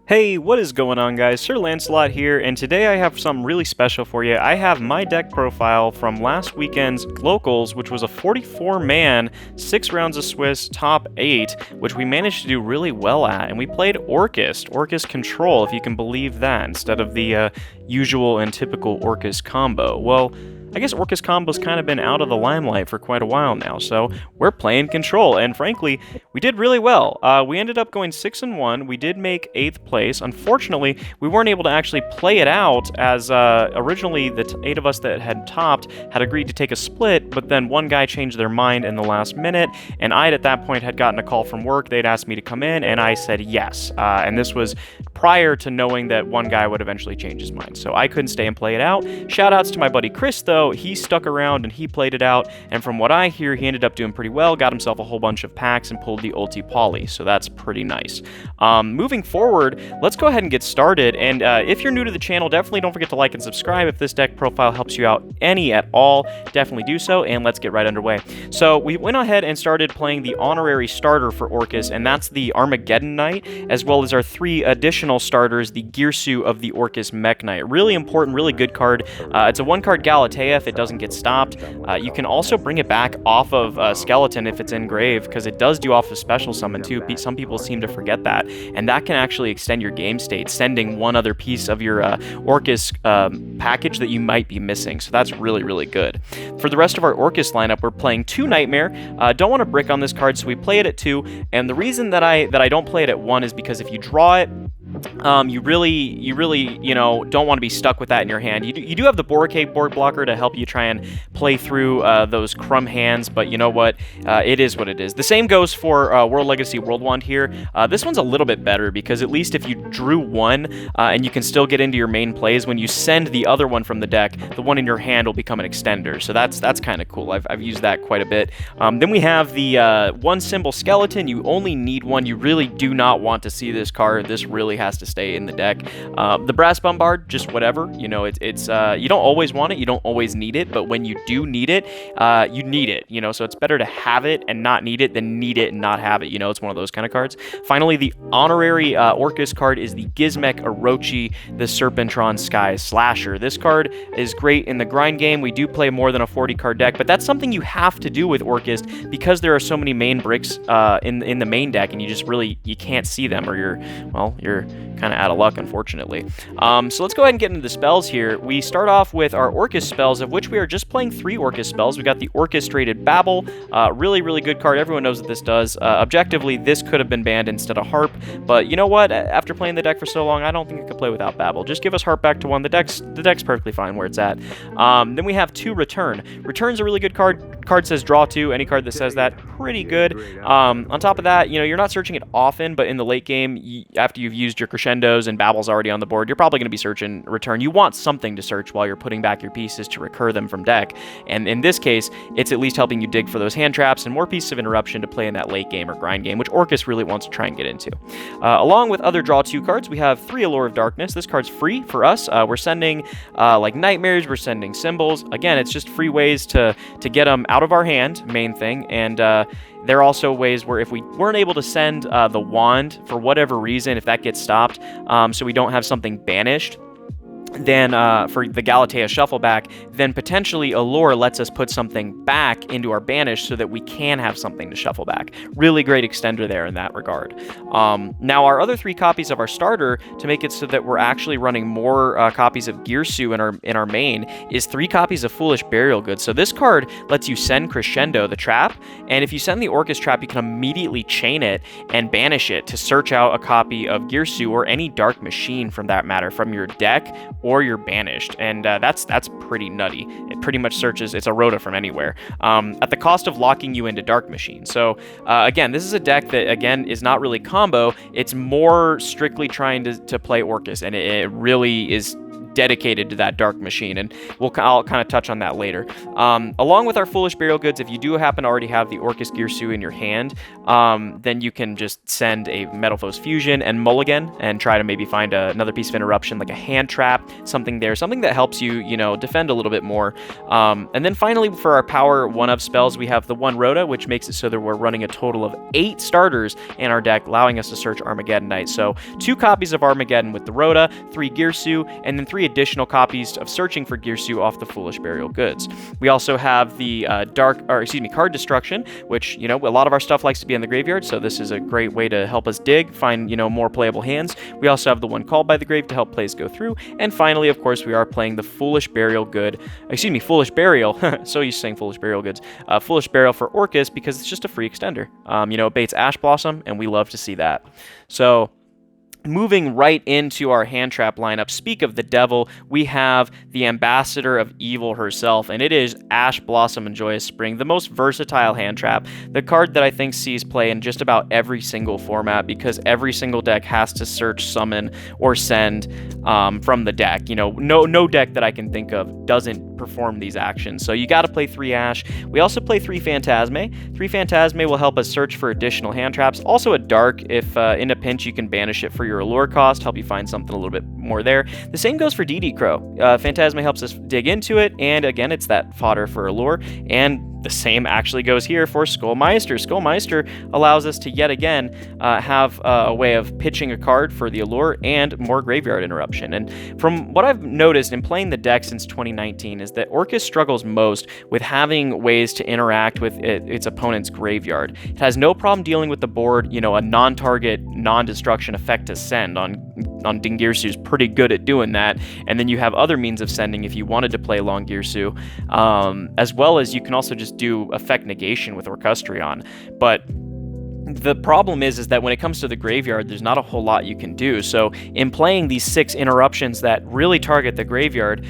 Hey, what is going on, guys? Sir Lancelot here, and today I have something really special for you. I have my deck profile from last weekend's Locals, which was a 44-man, 6 rounds of Swiss, top 8, which we managed to do really well at, and we played Orcust-Control, if you can believe that, instead of the usual and typical Orcust combo. Well, I guess Orcust combo's kind of been out of the limelight for quite a while now, so we're playing Control, and frankly, we did really well. We ended up going 6-1. We did make 8th place. Unfortunately, we weren't able to actually play it out, as originally the 8 of us that had topped had agreed to take a split, but then one guy changed their mind in the last minute, and I at that point had gotten a call from work. They'd asked me to come in, and I said yes. And this was prior to knowing that one guy would eventually change his mind, so I couldn't stay and play it out. Shoutouts to my buddy Chris, though. He stuck around and he played it out, and from what I hear, he ended up doing pretty well, got himself a whole bunch of packs, and pulled the ulti poly, so that's pretty nice. Moving forward, let's go ahead and get started, and if you're new to the channel, definitely don't forget to like and subscribe. If this deck profile helps you out any at all, definitely do so, and let's get right underway. So we went ahead and started playing the honorary starter for Orcust, and that's the Armageddon Knight, as well as our 3 additional starters, the Gearsu of the Orcust Mech Knight. Really important, really good card. It's a 1-card Galatea if it doesn't get stopped. You can also bring it back off of Skeleton if it's in grave, because it does do off of Special Summon too. Some people seem to forget that, and that can actually extend your game state, sending one other piece of your Orcust package that you might be missing, so that's really, really good. For the rest of our Orcust lineup, we're playing 2 Nightmare. Don't want to brick on this card, so we play it at 2, and the reason that I don't play it at 1 is because if you draw it, you really, you know, don't want to be stuck with that in your hand. You do have the Boracay board blocker to help you try and play through those crumb hands, but you know what? It is what it is. The same goes for World Legacy World Wand here. This one's a little bit better, because at least if you drew one and you can still get into your main plays, when you send the other one from the deck, the one in your hand will become an extender. So that's kind of cool. I've used that quite a bit. Then we have the 1 symbol Skeleton. You only need 1. You really do not want to see this card. This really has to stay in the deck. The Brass Bombard, just whatever. You know, it's you don't always want it, you don't always need it, but when you do need it, you need it. You know, so it's better to have it and not need it than need it and not have it. You know, it's one of those kind of cards. Finally, the honorary Orcust card is the Gizmek Orochi, the Serpentron Sky Slasher. This card is great in the grind game. We do play more than a 40-card deck, but that's something you have to do with Orcust, because there are so many main bricks in the main deck, and you can't see them, or you're kind of out of luck, unfortunately. So let's go ahead and get into the spells here. We start off with our Orcust spells, of which we are just playing 3 Orcust spells. We got the Orchestrated Babble, really, really good card. Everyone knows what this does. Objectively, this could have been banned instead of Harp, but you know what? After playing the deck for so long, I don't think it could play without Babble. Just give us Harp back to 1. The deck's perfectly fine where it's at. Then we have 2 Return. Return's a really good card. Card says draw 2. Any card that says that, pretty good. On top of that, you know, you're not searching it often, but in the late game, after you've used your Crescendos and Babble's already on the board, you're probably going to be searching Return. You want something to search while you're putting back your pieces to recur them from deck, and in this case, it's at least helping you dig for those hand traps and more pieces of interruption to play in that late game or grind game, which Orcust really wants to try and get into. Along with other draw 2 cards, we have 3 Allure of Darkness. This card's free for us. We're sending like Nightmares, we're sending Symbols. Again, it's just free ways to get them out of our hand, main thing, and there are also ways where if we weren't able to send the wand for whatever reason, if that gets stopped, so we don't have something banished, then for the Galatea Shuffleback, then potentially Allure lets us put something back into our banish so that we can have something to shuffle back. Really great extender there in that regard. Now our other 3 copies of our starter, to make it so that we're actually running more copies of Gearsu in our main, is 3 copies of Foolish Burial Goods. So this card lets you send Crescendo, the trap, and if you send the Orcust trap, you can immediately chain it and banish it to search out a copy of Gearsu or any Dark Machine, from that matter, from your deck or you're banished, and that's pretty nutty. It pretty much searches, it's a Rhoda from anywhere, at the cost of locking you into Dark Machine. So again, this is a deck that, again, is not really combo, it's more strictly trying to play Orcust, and it really is dedicated to that dark machine, and I'll kind of touch on that later. Along with our Foolish Burial Goods, if you do happen to already have the Orcust Girsu in your hand, then you can just send a Metal Foes Fusion and Mulligan and try to maybe find another piece of interruption, like a hand trap, something that helps you, defend a little bit more. And then finally, for our power 1-of spells, we have the 1 Rhoda, which makes it so that we're running a total of 8 starters in our deck, allowing us to search Armageddon Knight. So 2 copies of Armageddon with the Rhoda, 3 Girsu, and then 3 additional copies of searching for Girsu off the Foolish Burial Goods. We also have the Card Destruction, which, a lot of our stuff likes to be in the graveyard, so this is a great way to help us dig, find, more playable hands. We also have the 1 Called by the Grave to help plays go through. And finally, of course, we are playing the Foolish Burial, so used to saying Foolish Burial Goods, Foolish Burial for Orcust, because it's just a free extender. It baits Ash Blossom, and we love to see that. So, moving right into our hand trap lineup, speak of the devil, we have the Ambassador of Evil herself, and it is Ash Blossom and Joyous Spring, the most versatile hand trap, the card that I think sees play in just about every single format, because every single deck has to search, summon, or send from the deck. No deck that I can think of doesn't perform these actions, so you got to play 3 Ash. We also play 3 Phantasme. 3 Phantasme will help us search for additional hand traps. Also a Dark, if in a pinch you can banish it for your allure cost, help you find something a little bit more there. The same goes for DD Crow. Phantasme helps us dig into it, and again, it's that fodder for allure, and the same actually goes here for Skullmeister. Skullmeister allows us to yet again have a way of pitching a card for the allure and more graveyard interruption. And from what I've noticed in playing the deck since 2019 is that Orcust struggles most with having ways to interact with its opponent's graveyard. It has no problem dealing with the board, a non-target, non-destruction effect to send on Dingirsu is pretty good at doing that, and then you have other means of sending if you wanted to play long Girsu, as well as you can also just do effect negation with Orcust-Control. But the problem is that when it comes to the graveyard, there's not a whole lot you can do. So in playing these 6 interruptions that really target the graveyard,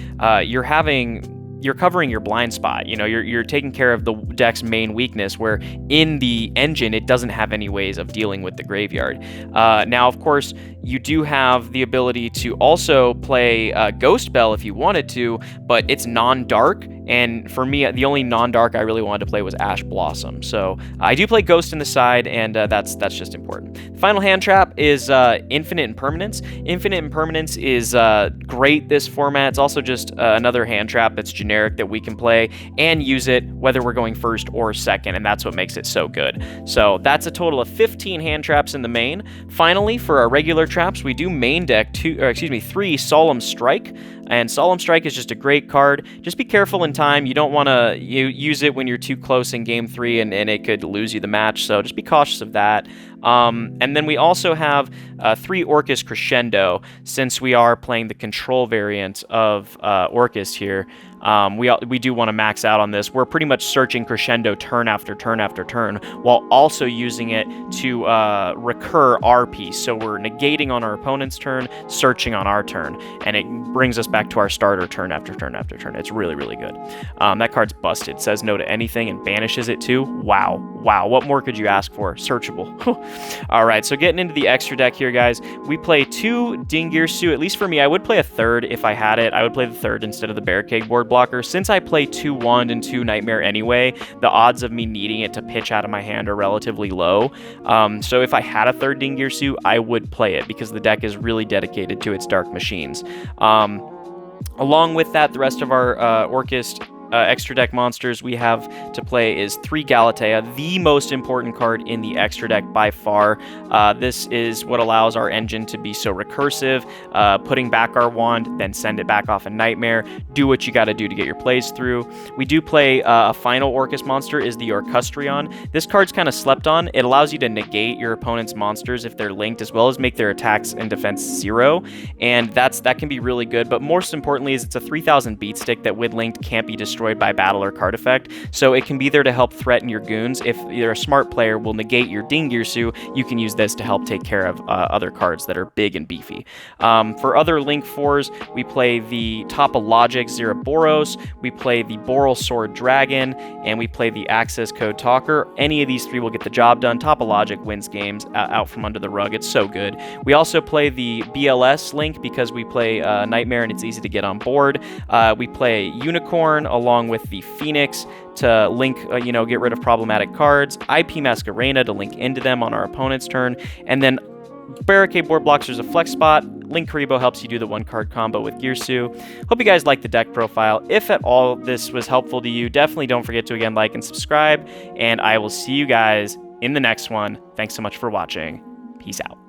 you're covering your blind spot. You're taking care of the deck's main weakness, where in the engine, it doesn't have any ways of dealing with the graveyard. Now, of course, you do have the ability to also play Ghost Bell if you wanted to, but it's non-dark. And for me, the only non-dark I really wanted to play was Ash Blossom. So I do play Ghost in the side, and that's just important. The final hand trap is Infinite Impermanence. Infinite Impermanence is great this format. It's also just another hand trap that's generic that we can play and use it whether we're going first or second, and that's what makes it so good. So that's a total of 15 hand traps in the main. Finally, for our regular traps, we do main deck 3 Solemn Strike. And Solemn Strike is just a great card. Just be careful in time. You don't want to use it when you're too close in game 3 and it could lose you the match. So just be cautious of that. And then we also have 3 Orcust Crescendo, since we are playing the control variant of Orcust here. We do want to max out on this. We're pretty much searching Crescendo turn after turn after turn, while also using it to recur our piece. So we're negating on our opponent's turn, searching on our turn, and it brings us back to our starter turn after turn after turn. It's really, really good. That card's busted. Says no to anything and banishes it too. Wow. What more could you ask for? Searchable. All right, so getting into the extra deck here, guys. We play 2 Dingirsu. At least for me, I would play a 3rd if I had it. I would play the 3rd instead of the Barricade board blocker. Since I play 2 Wand and 2 Nightmare anyway, the odds of me needing it to pitch out of my hand are relatively low. So if I had a 3rd Dingirsu, I would play it, because the deck is really dedicated to its dark machines. Along with that, the rest of our Orcust extra deck monsters we have to play is 3 Galatea, the most important card in the extra deck by far. This is what allows our engine to be so recursive, putting back our wand, then send it back off a Nightmare. Do what you got to do to get your plays through. We do play a final Orcust monster is the Orcust-Control. This card's kind of slept on. It allows you to negate your opponent's monsters if they're linked, as well as make their attacks and defense 0, and that can be really good. But most importantly is it's a 3000 beat stick that when linked can't be destroyed destroyed by battle or card effect, so it can be there to help threaten your goons. If you're a smart player, will negate your Ding Girsu, you can use this to help take care of other cards that are big and beefy. For other Link 4s, we play the Topologic Zeraboros, we play the Boral Sword Dragon, and we play the Access Code Talker. Any of these three will get the job done. Topologic wins games out from under the rug. It's so good. We also play the BLS Link because we play Nightmare and it's easy to get on board. We play Unicorn along with the Phoenix to link, get rid of problematic cards. IP Masquerena to link into them on our opponent's turn. And then Barricade Board blocks, there's a flex spot. Link Karibo helps you do the one card combo with Girsu. Hope you guys like the deck profile. If at all this was helpful to you, definitely don't forget to again like and subscribe. And I will see you guys in the next one. Thanks so much for watching. Peace out.